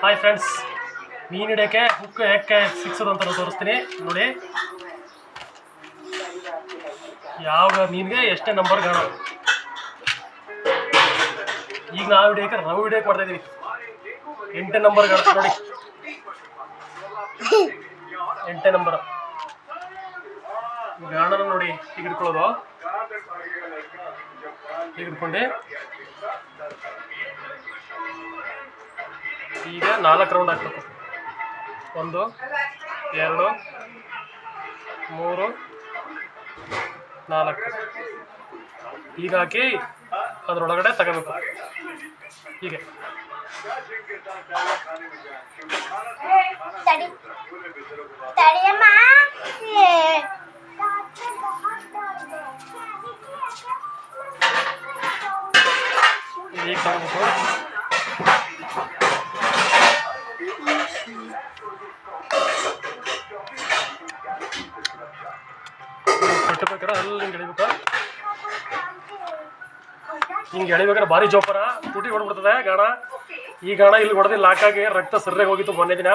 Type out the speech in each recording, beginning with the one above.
Hi friends, ಮೀನು ಹಿಡಿಯೋಕ್ಕೆ hook ಹೇಗೆ ಸಿಕ್ಸೋದು ಅಂತ ತೋರಿಸ್ತೀನಿ ನೋಡಿ. ಯಾವ ಮೀನಿಗೆ ಎಷ್ಟೇ ನಂಬರ್ ಗಾಣ. ಈಗ ನಾವು ಹಿಡಿಯೋಕೆ ರವ್ ಹಿಡಿಯೋಕೆ ಮಾಡ್ತಾ ಇದೀವಿ. 8 ನಂಬರ್ ಗಾಣ ನೋಡಿ, 8 ನಂಬರ್ ಗಾಣನ ನೋಡಿ. ಈಗ ಹಿಡ್ಕೊಳ್ಳೋದು, ಈಗ ಹಿಡ್ಕೊಂಡು ಈಗ 4 ರೌಂಡ್ ಹಾಕ್ಬೇಕು. 1 2 3 4 ಈಗ ಹಾಕಿ ಅದರೊಳಗಡೆ ತಗೋಬೇಕು. ಹೀಗೆ ಈಗ ತಗೋಬೇಕು. ಕಟ್ಟಬೇಕಾರೆ ಅಲ್ಲಿ ಹಿಂಗೆ ಎಳಿಬೇಕು. ಹಿಂಗೆ ಎಳಿಬೇಕಾದ್ರೆ ಭಾರಿ ಜೋಪಾನ, ತುಟಿ ಹೊಡ್ಬಿಡ್ತದೆ ಗಾಣ. ಈ ಗಾಣ ಇಲ್ಲಿ ಹೊಡೆದು ಲಾಕಾಗಿ ರಕ್ತ ಸರ್ರಾಗಿ ಹೋಗಿತ್ತು ಮೊನ್ನೆ ದಿನ.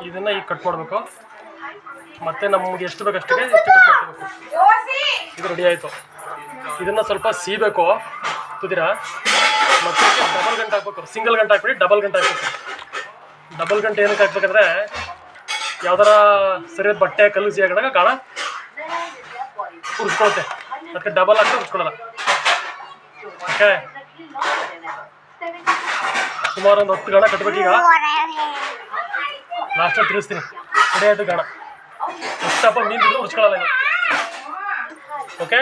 ಇದನ್ನ ಈಗ ಕಟ್ ಮಾಡಬೇಕು. ಮತ್ತೆ ನಮ್ಗೆ ಎಷ್ಟು ಬೇಕು ಅಷ್ಟಿಗೆ ಇಷ್ಟು ಕಟ್ ಮಾಡ್ಕೋಬೇಕು. ಇದು ರೆಡಿ ಆಯಿತು. ಇದನ್ನ ಸ್ವಲ್ಪ ಸೀಬೇಕು ತುದಿರ. ಮತ್ತೆ ಡಬಲ್ ಗಂಟೆ ಹಾಕ್ಬೇಕು. ಸಿಂಗಲ್ ಗಂಟೆ ಹಾಕ್ಬಿಡಿ, ಡಬಲ್ ಗಂಟೆ ಹಾಕ್ಬೇಕು. ಡಬಲ್ ಗಂಟೆ ಏನಕ್ಕೆ ಹಾಕ್ಬೇಕಂದ್ರೆ ಯಾವ್ದಾರ ಸರಿಯಾದ ಬಟ್ಟೆ ಕಲ್ಲು ಸಿಗಾಗ ಕಾಣ ಉರ್ಸ್ಕೊಳುತ್ತೆ. ಅದಕ್ಕೆ ಡಬಲ್ ಹಾಕಿ ಉರ್ಸ್ಕೊಳ್ಳಲ್ಲ. ಓಕೆ, ಸುಮಾರು ಒಂದು 10 ಗಾಣ ಕಟ್ಬೇಕು. ಈಗ ಲಾಸ್ಟಲ್ಲಿ ತಿರ್ಸ್ತೀನಿ. ರೆಡಿ ಆಯಿತು ಗಾಣ. ಎಷ್ಟಪ್ಪ ಮೀನು ಬಿಟ್ಟು ಉರ್ಸ್ಕೊಳ್ಳಲ್ಲ ಇದು. ಓಕೆ,